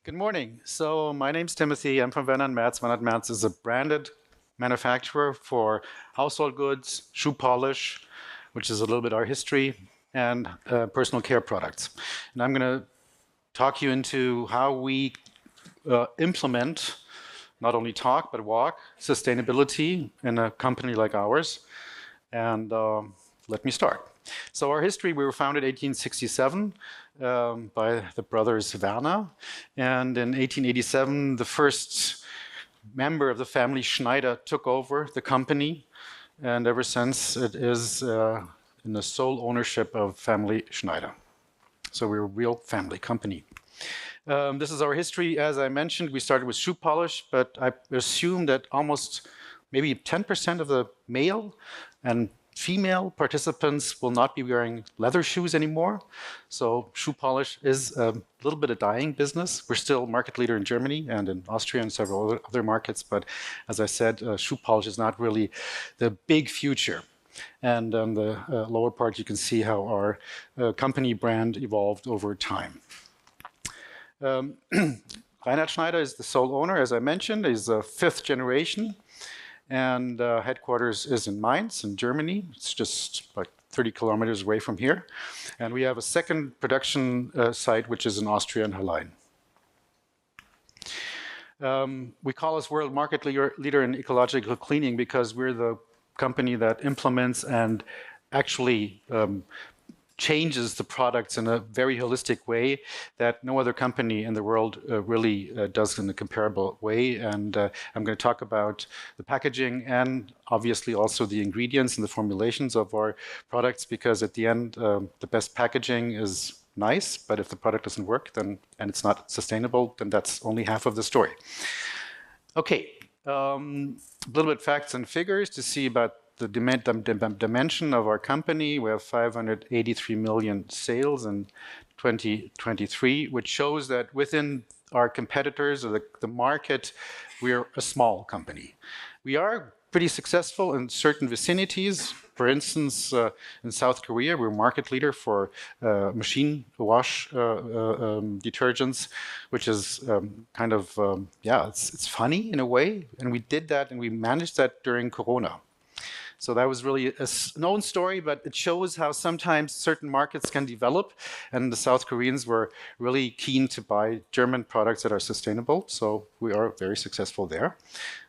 Good morning. So my name's Timothy. I'm from Werner and Mertz. Werner and Mertz is a branded manufacturer for household goods, shoe polish, which is a little bit our history, and personal care products. And I'm going to talk you into how we implement, not only talk, but walk, sustainability in a company like ours. And let me start. So our history, we were founded in 1867 by the brothers Werner. And in 1887, the first member of the family, Schneider, took over the company. And ever since, it is in the sole ownership of family Schneider. So we're a real family company. This is our history. As I mentioned, we started with shoe polish, but I assume that almost maybe 10% of the male and female participants will not be wearing leather shoes anymore. So shoe polish is a little bit a dying business. We're still market leader in Germany and in Austria and several other markets. But as I said, shoe polish is not really the big future. And on the lower part, you can see how our company brand evolved over time. Reinhard Schneider is the sole owner, as I mentioned. He's a fifth generation. And headquarters is in Mainz, in Germany. It's just like 30 kilometers away from here. And we have a second production site, which is in Austria and Hallein. We call us world market leader in ecological cleaning because we're the company that implements and actually changes the products in a very holistic way that no other company in the world really does in a comparable way. And I'm going to talk about the packaging and obviously also the ingredients and the formulations of our products, because at the end, the best packaging is nice, but if the product doesn't work then and it's not sustainable, then that's only half of the story. Okay, a little bit facts and figures to see about the dimension of our company. We have 583 million sales in 2023, which shows that within our competitors or the market, we're a small company. We are pretty successful in certain vicinities. For instance, in South Korea, we're market leader for machine wash detergents, which is kind of, it's funny in a way. And we did that and we managed that during Corona. So that was really a known story, but it shows how sometimes certain markets can develop. And the South Koreans were really keen to buy German products that are sustainable. So we are very successful there,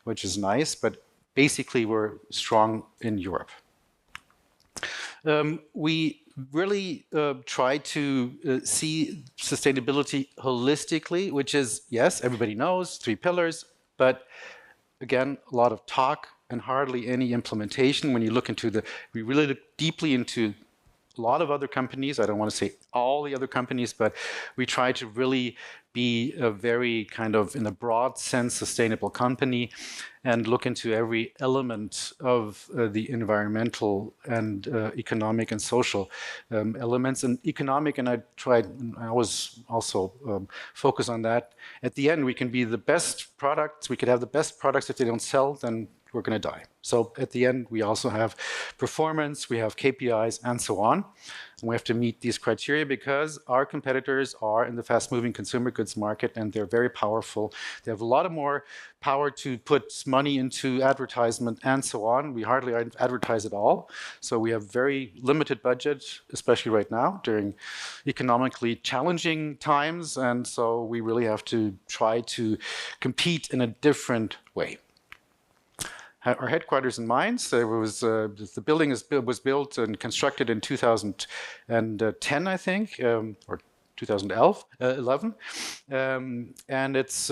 which is nice. But basically, we're strong in Europe. We really try to see sustainability holistically, which is, yes, everybody knows, 3 pillars. But again, a lot of talk and hardly any implementation. When you look into we really look deeply into a lot of other companies. I don't want to say all the other companies, but we try to really be a very kind of, in a broad sense, sustainable company and look into every element of the environmental and economic and social elements. And economic, and I always also focus on that. At the end, we can be the best products. We could have the best products. If they don't sell, then we're going to die. So at the end, we also have performance, we have KPIs, and so on. And we have to meet these criteria because our competitors are in the fast-moving consumer goods market, and they're very powerful. They have a lot more power to put money into advertisement and so on. We hardly advertise at all. So we have very limited budget, especially right now during economically challenging times. And so we really have to try to compete in a different way. Our headquarters in Mainz. The building was built and constructed in 2010, I think, or 2011, and it's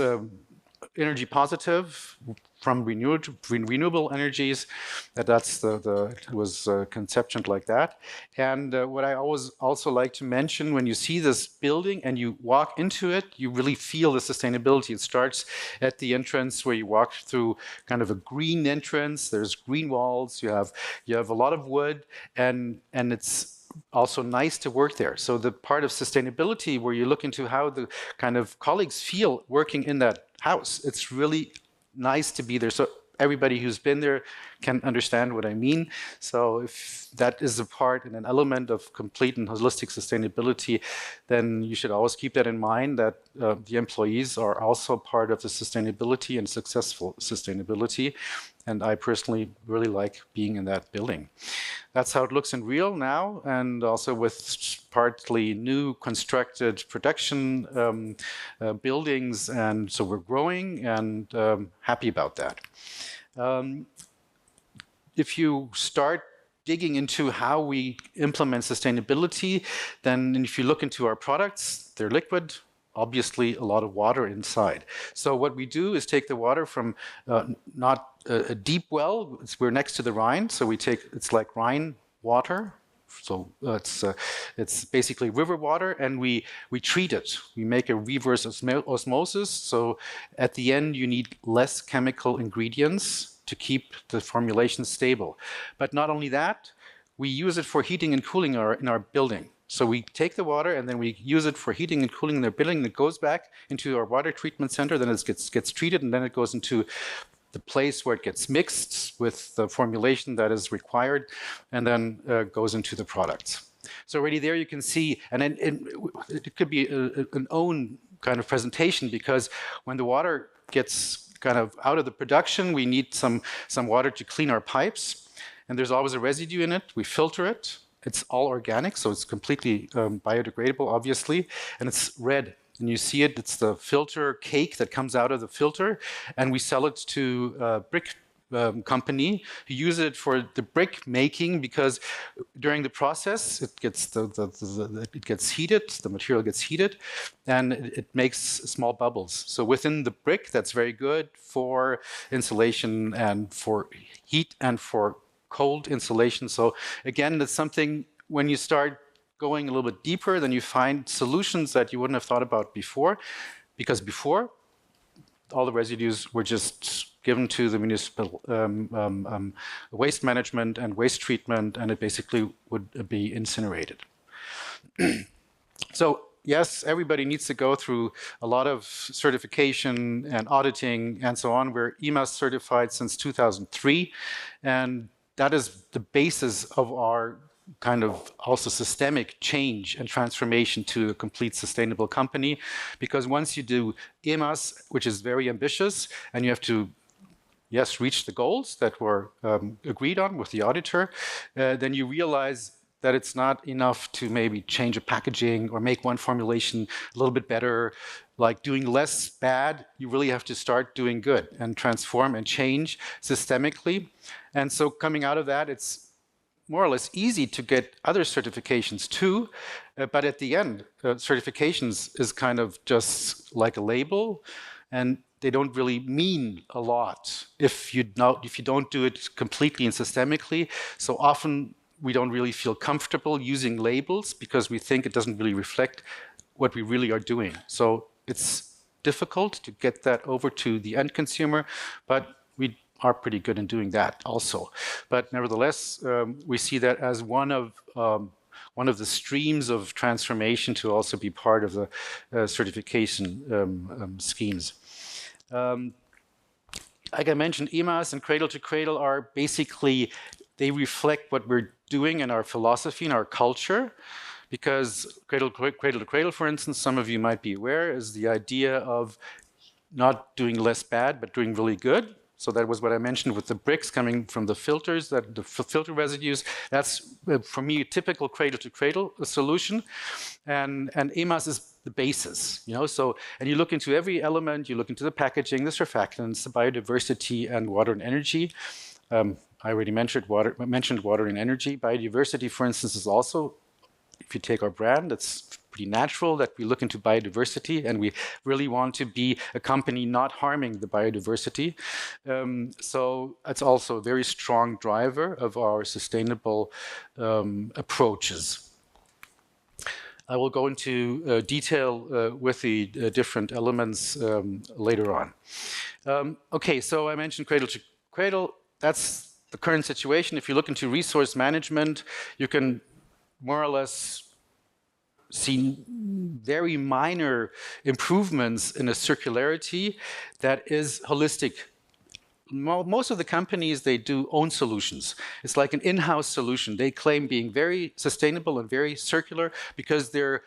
energy positive from renewable energies. That's it was conception like that. And what I always also like to mention, when you see this building and you walk into it, you really feel the sustainability. It starts at the entrance where you walk through kind of a green entrance. There's green walls. You have a lot of wood, and it's also nice to work there. So the part of sustainability where you look into how the kind of colleagues feel working in that house, it's really nice to be there. So everybody who's been there can understand what I mean. So if that is a part and an element of complete and holistic sustainability, then you should always keep that in mind, that the employees are also part of the sustainability and successful sustainability. And I personally really like being in that building. That's how it looks in real now, and also with partly new constructed production buildings. And so we're growing and happy about that. If you start digging into how we implement sustainability, then if you look into our products, they're liquid, obviously a lot of water inside. So what we do is take the water from not a deep well, we're next to the Rhine, so we take, it's like Rhine water, so it's basically river water, and we treat it. We make a reverse osmosis, so at the end you need less chemical ingredients to keep the formulation stable. But not only that, we use it for heating and cooling in our building. So we take the water and then we use it for heating and cooling in their building. It goes back into our water treatment center, then it gets treated, and then it goes into the place where it gets mixed with the formulation that is required, and then goes into the products. So already there you can see, and it could be an own kind of presentation, because when the water gets kind of out of the production, we need some water to clean our pipes, and there's always a residue in it. We filter it. It's all organic, so it's completely biodegradable, obviously, and it's red. And you see it, it's the filter cake that comes out of the filter, and we sell it to a brick company who use it for the brick making, because during the process it gets it gets heated, the material gets heated, and it makes small bubbles. So within the brick, that's very good for insulation and for heat and for cold insulation. So again, that's something, when you start going a little bit deeper, then you find solutions that you wouldn't have thought about before, because before all the residues were just given to the municipal waste management and waste treatment, and it basically would be incinerated. So yes, everybody needs to go through a lot of certification and auditing and so on. We're EMAS certified since 2003, and that is the basis of our kind of also systemic change and transformation to a complete sustainable company. Because once you do EMAS, which is very ambitious, and you have to, yes, reach the goals that were agreed on with the auditor, then you realize that it's not enough to maybe change a packaging or make one formulation a little bit better. Like doing less bad, you really have to start doing good and transform and change systemically. And so coming out of that, it's more or less easy to get other certifications too, but at the end, certifications is kind of just like a label, and they don't really mean a lot if you don't do it completely and systemically. So often we don't really feel comfortable using labels because we think it doesn't really reflect what we really are doing. So it's difficult to get that over to the end consumer, but we are pretty good in doing that also. But nevertheless, we see that as one of the streams of transformation to also be part of the certification schemes. Like I mentioned, EMAS and Cradle to Cradle are basically, they reflect what we're doing in our philosophy and our culture. Because Cradle to Cradle, for instance, some of you might be aware, is the idea of not doing less bad, but doing really good. So that was what I mentioned with the bricks coming from the filters, that the filter residues. That's, for me, a typical Cradle to Cradle solution. And EMAS is the basis, you know. So, and you look into every element, you look into the packaging, the surfactants, the biodiversity, and water and energy. I already mentioned water and energy. Biodiversity, for instance, is also, if you take our brand, it's pretty natural that we look into biodiversity, and we really want to be a company not harming the biodiversity. So it's also a very strong driver of our sustainable approaches. I will go into detail with the different elements later on. Okay, so I mentioned Cradle to Cradle. That's the current situation. If you look into resource management, you can more or less see very minor improvements in a circularity that is holistic. most of the companies, they do own solutions. It's like an in-house solution. They claim being very sustainable and very circular because they're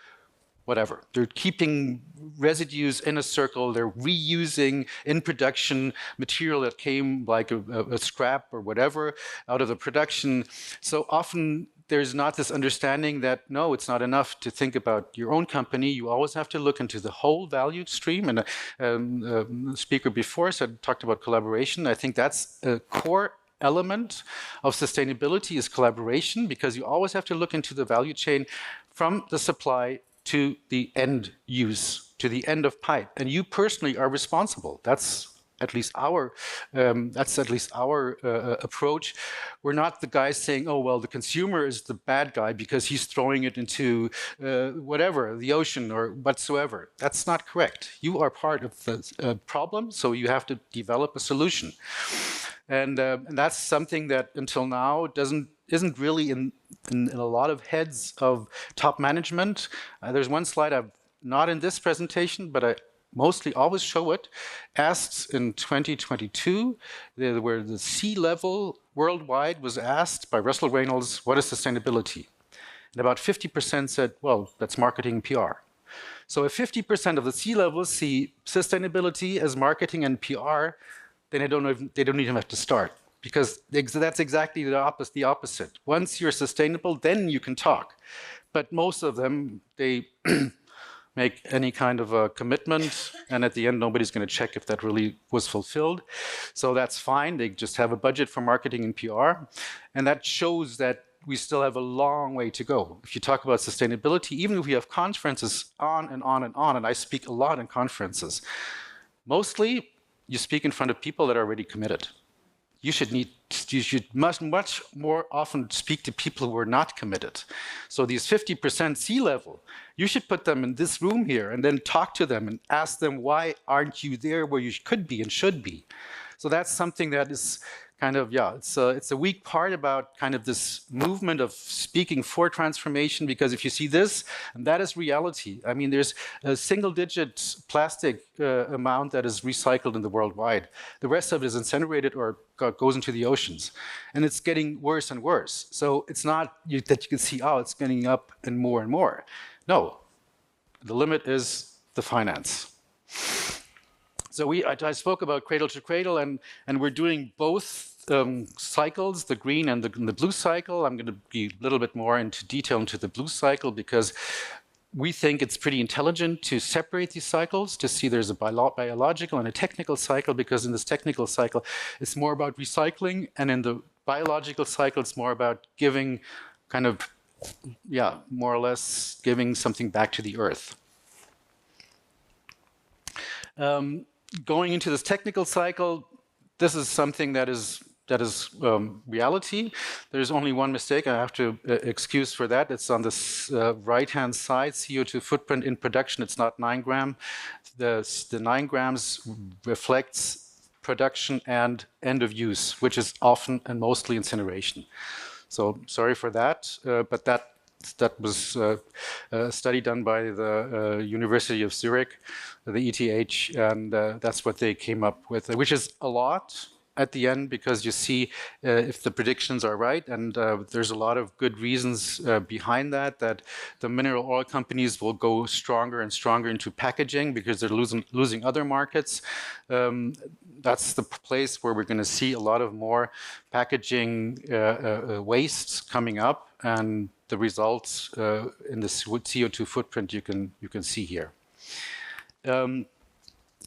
whatever. They're keeping residues in a circle. They're reusing in production material that came like a scrap or whatever out of the production. So often there's not this understanding that, no, it's not enough to think about your own company. You always have to look into the whole value stream. And the speaker before talked about collaboration. I think that's a core element of sustainability is collaboration, because you always have to look into the value chain from the supply to the end use, to the end of pipe, and you personally are responsible. That's at least our approach. We're not the guys saying, "Oh well, the consumer is the bad guy because he's throwing it into whatever, the ocean or whatsoever." That's not correct. You are part of the problem, so you have to develop a solution, and that's something that until now isn't really in a lot of heads of top management. There's one slide I've not in this presentation, but I mostly always show it. Asked in 2022, where the C-level worldwide was asked by Russell Reynolds, what is sustainability? And about 50% said, well, that's marketing and PR. So if 50% of the C-levels see sustainability as marketing and PR, then they don't even have to start. Because that's exactly the opposite. Once you're sustainable, then you can talk. But most of them, they make any kind of a commitment, and at the end, nobody's going to check if that really was fulfilled. So that's fine. They just have a budget for marketing and PR. And that shows that we still have a long way to go. If you talk about sustainability, even if we have conferences on and on and on, and I speak a lot in conferences, mostly you speak in front of people that are already committed. You should much more often speak to people who are not committed. So these 50% C-level, you should put them in this room here and then talk to them and ask them, why aren't you there where you could be and should be? So that's something that is kind of, it's a weak part about kind of this movement of speaking for transformation, because if you see this, and that is reality. I mean, there's a single-digit plastic amount that is recycled in the worldwide. The rest of it is incinerated or goes into the oceans. And it's getting worse and worse. So it's not that you can see, oh, it's getting up and more. No, the limit is the finance. So I spoke about cradle to cradle, and we're doing both cycles, the green and the blue cycle. I'm going to be a little bit more into detail into the blue cycle, because we think it's pretty intelligent to separate these cycles, to see there's a biological and a technical cycle, because in this technical cycle, it's more about recycling, and in the biological cycle, it's more about giving kind of, more or less giving something back to the earth. Going into this technical cycle, this is something that is reality. There's only one mistake. I have to excuse for that. It's on this right-hand side, CO2 footprint in production. It's not 9 gram. The 9 grams reflects production and end of use, which is often and mostly incineration. So sorry for that, but that was a study done by the University of Zurich, the ETH, and that's what they came up with, which is a lot at the end, because you see if the predictions are right, and there's a lot of good reasons behind that the mineral oil companies will go stronger and stronger into packaging because they're losing other markets. That's the place where we're going to see a lot of more packaging wastes coming up, and the results in the CO2 footprint you can see here.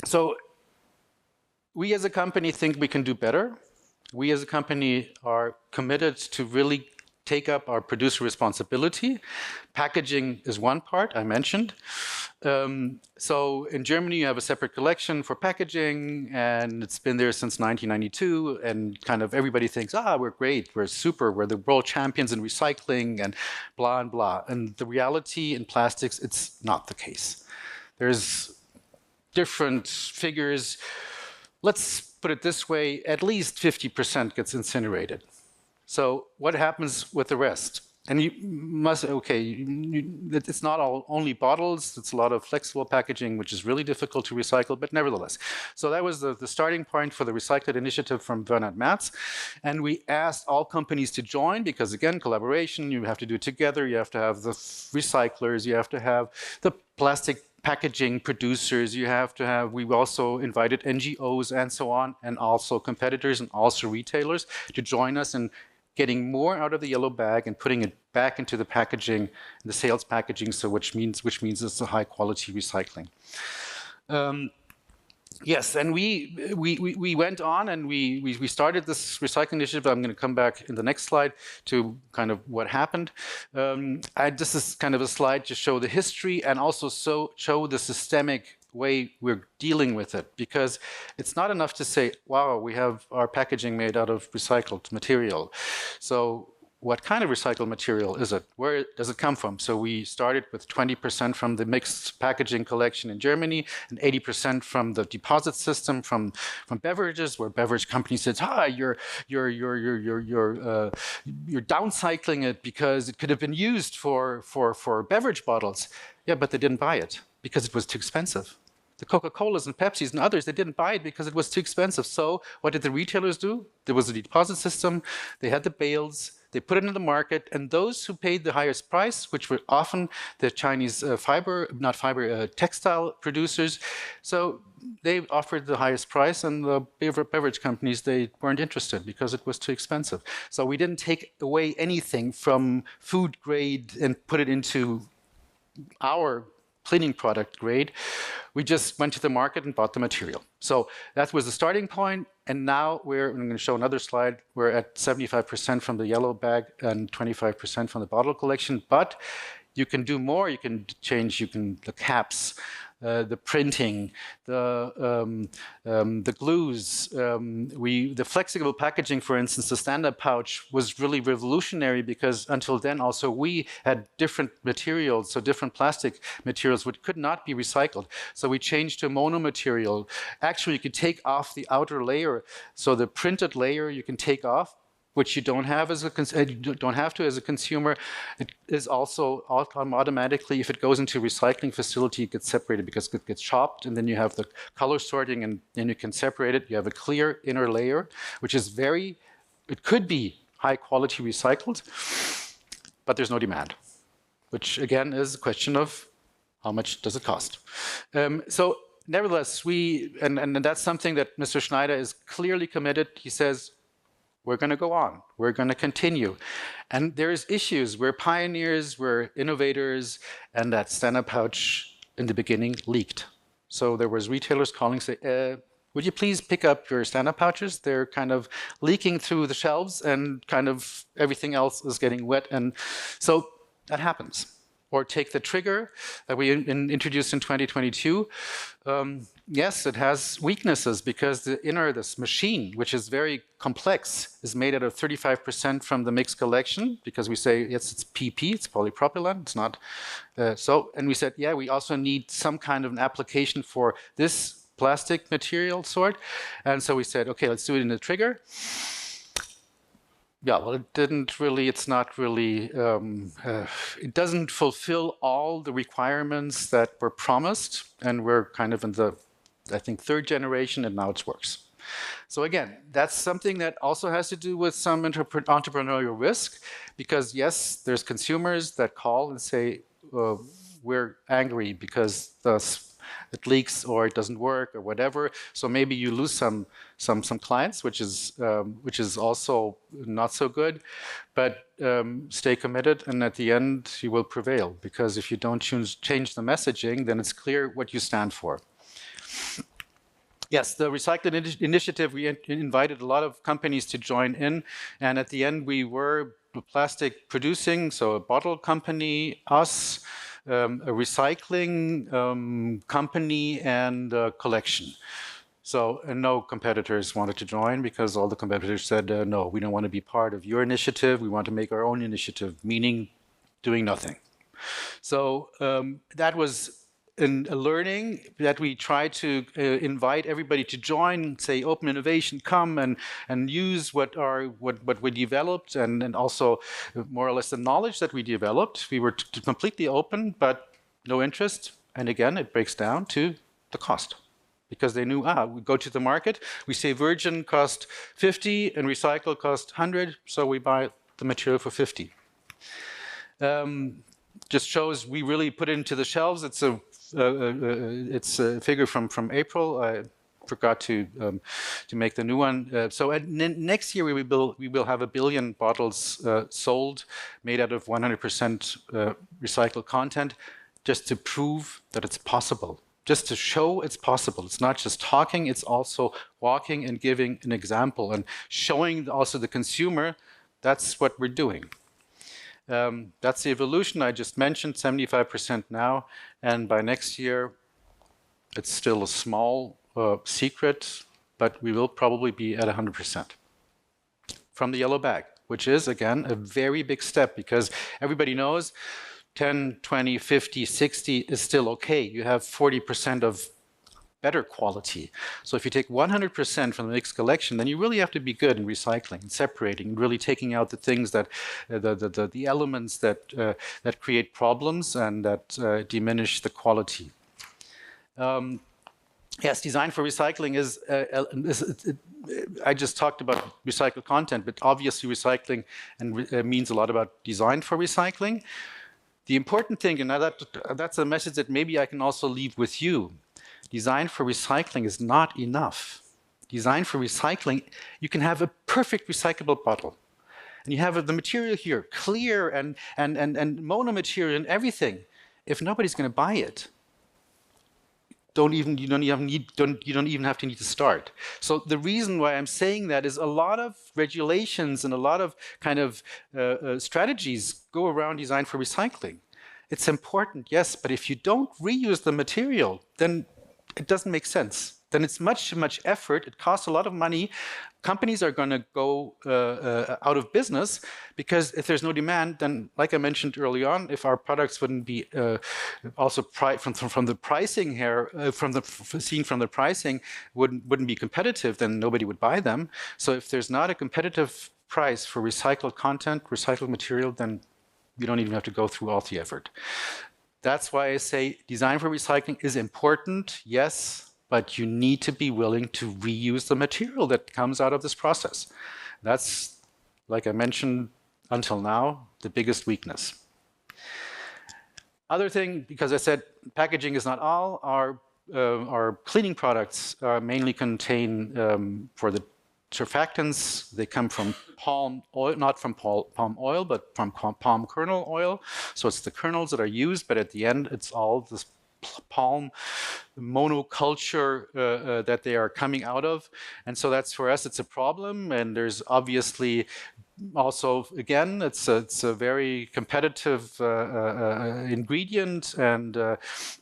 So we as a company think we can do better. We as a company are committed to really take up our producer responsibility. Packaging is one part I mentioned. So in Germany, you have a separate collection for packaging, and it's been there since 1992. And kind of everybody thinks, we're great, we're super, we're the world champions in recycling, and blah and blah. And the reality in plastics, it's not the case. There's different figures. Let's put it this way, at least 50% gets incinerated. So what happens with the rest? And you must, okay, it's not only bottles, it's a lot of flexible packaging, which is really difficult to recycle, but nevertheless. So that was the starting point for the Recycled initiative from Werner and Mertz. And we asked all companies to join because, again, collaboration, you have to do it together. You have to have the recyclers, you have to have the plastic packaging producers, you have to have, we also invited NGOs and so on, and also competitors and also retailers to join us in getting more out of the yellow bag and putting it back into the packaging, the sales packaging, so which means it's a high quality recycling. Yes, and we went on and we started this recycling initiative. I'm going to come back in the next slide to kind of what happened. This is kind of a slide to show the history and also show the systemic way we're dealing with it, because it's not enough to say, wow, we have our packaging made out of recycled material. So what kind of recycled material is it? Where does it come from? So we started with 20% from the mixed packaging collection in Germany and 80% from the deposit system from beverages, where beverage companies said, you're downcycling it because it could have been used for beverage bottles. Yeah, but they didn't buy it because it was too expensive. The Coca-Colas and Pepsis and others, they didn't buy it because it was too expensive. So what did the retailers do? There was a deposit system. They had the bales. They put it in the market. And those who paid the highest price, which were often the Chinese textile producers, so they offered the highest price, and the beverage companies, they weren't interested because it was too expensive. So we didn't take away anything from food grade and put it into our cleaning product grade. We just went to the market and bought the material. So that was the starting point. And now I'm going to show another slide. We're at 75% from the yellow bag and 25% from the bottle collection. But you can do more. You can change, the caps, the printing, the glues. The flexible packaging, for instance, the stand-up pouch was really revolutionary because until then also we had different materials, so different plastic materials which could not be recycled. So we changed to mono material. Actually, you could take off the outer layer. So the printed layer you can take off, which you don't have as a consumer. It is also automatically, if it goes into a recycling facility, it gets separated because it gets chopped, and then you have the color sorting, and then you can separate it. You have a clear inner layer, which is it could be high quality recycled, but there's no demand, which again is a question of how much does it cost. So nevertheless, and that's something that Mr. Schneider is clearly committed. He says, we're going to go on. We're going to continue. And there's issues. We're pioneers, we're innovators, and that stand-up pouch in the beginning leaked. So there was retailers calling, say, would you please pick up your stand-up pouches? They're kind of leaking through the shelves and kind of everything else is getting wet. And so that happens. Or take the trigger that we introduced in 2022. Yes, it has weaknesses because this machine, which is very complex, is made out of 35% from the mixed collection, because we say, yes, it's PP, it's polypropylene, it's not. And we said, yeah, we also need some kind of an application for this plastic material sort. And so we said, okay, let's do it in the trigger. Yeah, well, it's not really, it doesn't fulfill all the requirements that were promised, and we're kind of in the, I think, third generation, and now it works. So again, that's something that also has to do with some entrepreneurial risk, because yes, there's consumers that call and say, we're angry because it leaks or it doesn't work or whatever. So maybe you lose some clients, which is also not so good. But stay committed, and at the end you will prevail, because if you don't change the messaging, then it's clear what you stand for. Yes, the Recycling initiative, we invited a lot of companies to join in, and at the end we were plastic producing, so a bottle company, us, a recycling company, and a collection. So, and no competitors wanted to join, because all the competitors said, no, we don't want to be part of your initiative. We want to make our own initiative, meaning doing nothing. So that was a learning that we try to invite everybody to join, say open innovation, come and use what we developed, and also more or less the knowledge that we developed. We were completely open, but no interest. And again, it breaks down to the cost. Because they knew, we go to the market, we say virgin cost 50 and recycle cost 100, so we buy the material for 50. Just shows we really put it into the shelves. It's a figure from April. I forgot to make the new one. So next year we will have 1 billion bottles sold, made out of 100% recycled content, just to prove that it's possible. Just to show it's possible. It's not just talking, it's also walking and giving an example and showing also the consumer that's what we're doing. That's the evolution I just mentioned, 75% now, and by next year it's still a small secret, but we will probably be at 100% from the yellow bag, which is again a very big step, because everybody knows 10, 20, 50, 60 is still okay. You have 40% of better quality. So if you take 100% from the mixed collection, then you really have to be good in recycling, separating, really taking out the things that, the elements that create problems and that diminish the quality. Yes, design for recycling is, I just talked about recycled content, but obviously recycling means a lot about design for recycling. The important thing, and that's a message that maybe I can also leave with you, design for recycling is not enough. Design for recycling, you can have a perfect recyclable bottle. And you have the material here, clear and mono material and everything. If nobody's going to buy it, you don't even have to need to start. So the reason why I'm saying that is a lot of regulations and a lot of kind of strategies go around design for recycling. It's important, yes, but if you don't reuse the material, then it doesn't make sense. Then it's much effort. It costs a lot of money. Companies are going to go out of business, because if there's no demand, then, like I mentioned early on, if our products wouldn't be also from the pricing here, from the pricing wouldn't be competitive, then nobody would buy them. So if there's not a competitive price for recycled content, recycled material, then you don't even have to go through all the effort. That's why I say design for recycling is important, yes, but you need to be willing to reuse the material that comes out of this process. That's, like I mentioned until now, the biggest weakness. Other thing, because I said packaging is not all, our cleaning products mainly contain, for the surfactants, they come from palm oil, not from palm oil, but from palm kernel oil. So it's the kernels that are used, but at the end, it's all this palm monoculture that they are coming out of. And so that's, for us, it's a problem. And there's obviously also, again, it's a very competitive ingredient, and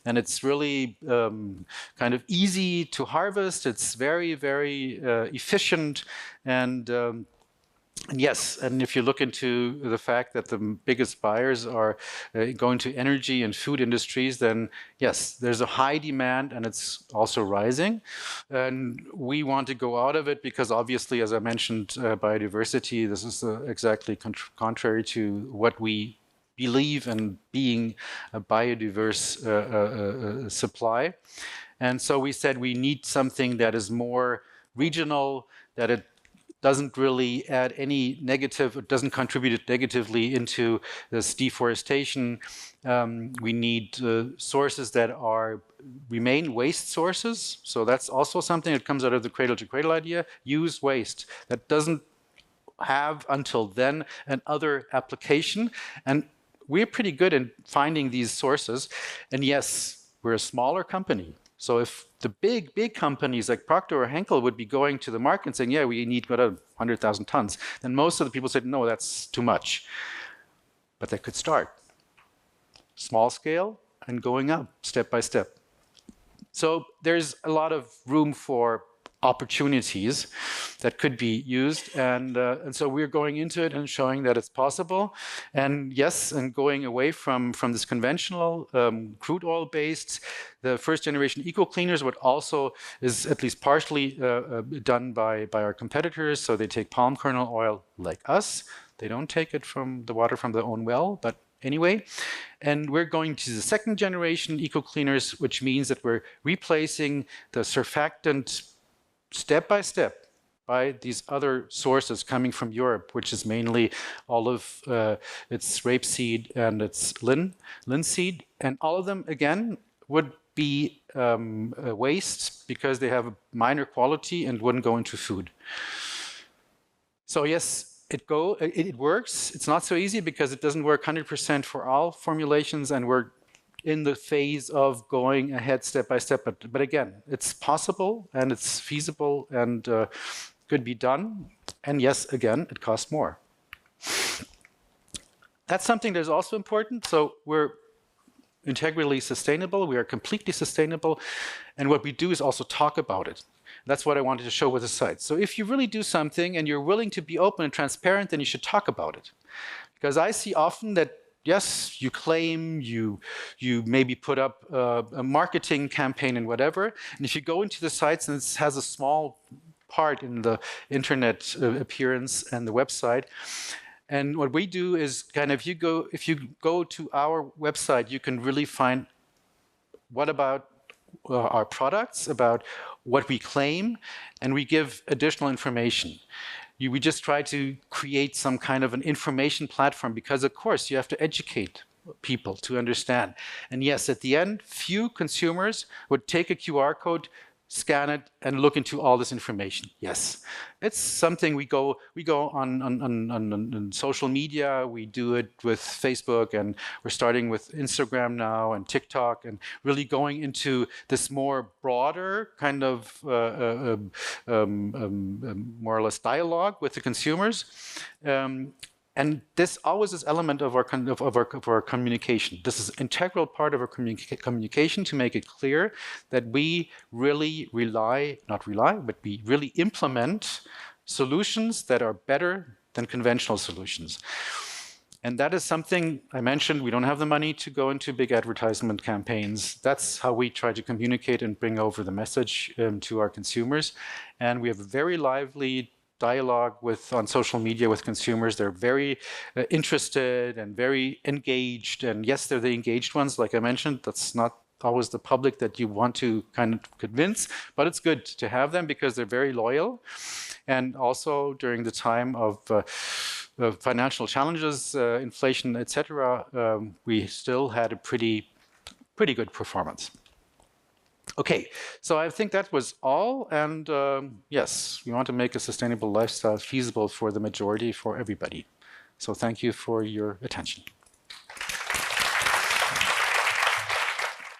it's really kind of easy to harvest. It's very, very efficient, and yes, and if you look into the fact that the biggest buyers are going to energy and food industries, then yes, there's a high demand and it's also rising. And we want to go out of it because obviously, as I mentioned, biodiversity, this is exactly contrary to what we believe in being a biodiverse supply. And so we said we need something that is more regional, that it doesn't really add any negative, it doesn't contribute negatively into this deforestation. We need sources that remain waste sources. So that's also something that comes out of the cradle to cradle idea. Use waste. That doesn't have until then another application. And we're pretty good in finding these sources. And yes, we're a smaller company. So if the big companies like Procter or Henkel would be going to the market and saying, yeah, we need 100,000 tons, then most of the people said, no, that's too much. But they could start small scale and going up step by step. So there's a lot of room for opportunities that could be used, and so we're going into it and showing that it's possible. And yes, and going away from this conventional crude oil based, the first generation eco cleaners, what also is at least partially done by our competitors. So they take palm kernel oil like us. They don't take it from the water from their own well, but anyway. And we're going to the second generation eco cleaners, which means that we're replacing the surfactant step by step by these other sources coming from Europe, which is mainly olive, it's rapeseed, and it's linseed. And all of them, again, would be a waste because they have a minor quality and wouldn't go into food. So yes, it works. It's not so easy because it doesn't work 100% for all formulations, and we're in the phase of going ahead step by step. But again, it's possible and it's feasible and could be done. And yes, again, it costs more. That's something that's also important. So we're integrally sustainable. We are completely sustainable. And what we do is also talk about it. That's what I wanted to show with the site. So if you really do something and you're willing to be open and transparent, then you should talk about it. Because I see often that yes, you claim, you maybe put up a marketing campaign and whatever. And if you go into the sites and it has a small part in the internet appearance and the website. And what we do is kind of, if you go to our website, you can really find what about our products, about what we claim, and we give additional information. We just try to create some kind of an information platform because, of course, you have to educate people to understand. And yes, at the end, few consumers would take a QR code, scan it, and look into all this information. Yes, it's something we go on social media. We do it with Facebook, and we're starting with Instagram now and TikTok, and really going into this more broader kind of more or less dialogue with the consumers. And this always is element of our communication. This is an integral part of our communication to make it clear that we really but we really implement solutions that are better than conventional solutions. And that is something I mentioned. We don't have the money to go into big advertisement campaigns. That's how we try to communicate and bring over the message to our consumers. And we have a very lively dialogue on social media with consumers. They're very interested and very engaged. And yes, they're the engaged ones, like I mentioned. That's not always the public that you want to kind of convince, but it's good to have them because they're very loyal. And also during the time of financial challenges, inflation, etc., we still had a pretty good performance. Okay, so I think that was all. And yes, we want to make a sustainable lifestyle feasible for the majority, for everybody. So thank you for your attention.